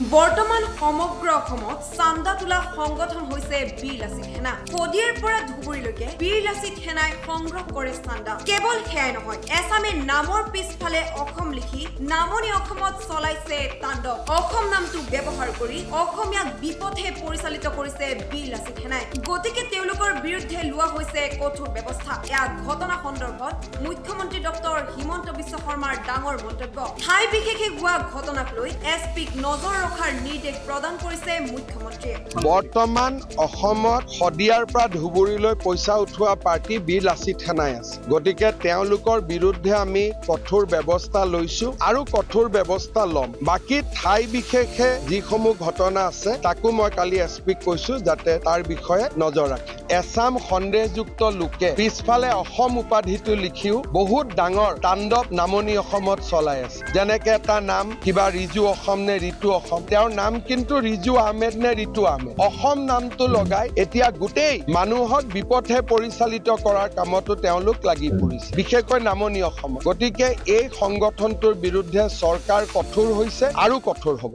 বৰ্তমান সমগ্ৰ অসমত চান্দা তোলা সংগঠন হৈছে বীৰ লাচিত সেনা। শদিয়াৰ পৰা ধুবুৰীলৈকে বীৰ লাচিত সেনাই সংগ্ৰহ কৰে চান্দা। কেৱল সেয়াই নহয়, এছামে নামৰ পিছফালে অসম লিখি নামনি অসমত চলাইছে তাণ্ডৱ। অসম নামটো ব্যৱহাৰ কৰি অসমীয়াক বিপথে পৰিচালিত কৰিছে বীৰ লাচিত সেনাই। গতিকে তেওঁলোকৰ বিৰুদ্ধে লোৱা হৈছে কঠোৰ ব্যৱস্থা। এয়া ঘটনা সন্দৰ্ভত মুখ্যমন্ত্ৰী ডক্টৰ হিমন্ত বিশ্ব শৰ্মাৰ ডাঙৰ মন্তব্য। ঠাই বিশেষে হোৱা ঘটনাক লৈ এছপিক নজৰ ৰখাৰ নিৰ্দেশ প্ৰদান কৰিছে মুখ্যমন্ত্ৰীয়ে। বৰ্তমান অসমত শদিয়াৰ পৰা ধুবুৰীলৈ পইচা উঠোৱা পাৰ্টি বীৰ লাচিত সেনাই আছে। গতিকে তেওঁলোকৰ বিৰুদ্ধে আমি কঠোৰ ব্যৱস্থা লৈছো আৰু কঠোৰ ব্যৱস্থা ল'ম। বাকী ঠাই বিশেষে যিসমূহ ঘটনা আছে তাকো মই কালি এছপিক কৈছো যাতে তাৰ বিষয়ে নজৰ ৰাখে। এছাম সন্দেহযুক্ত লোকে পিছফালে অসম উপাধিটো লিখিও বহুত ডাঙৰ তাণ্ডৱ নামনি অসমত চলাই আছে। যেনেকে এটা নাম কিবা ৰিজু অসম নে ঋতু অসম, তেওঁৰ নাম কিন্তু ৰিজু আহমেদ নে ঋতু আহমেদ। অসম নামটো লগাই এতিয়া গোটেই মানুহক বিপথে পৰিচালিত কৰাৰ কামতো তেওঁলোক লাগি পৰিছে, বিশেষকৈ নামনি অসমত। গতিকে এই সংগঠনটোৰ বিৰুদ্ধে চৰকাৰ কঠোৰ হৈছে আৰু কঠোৰ হ'ব।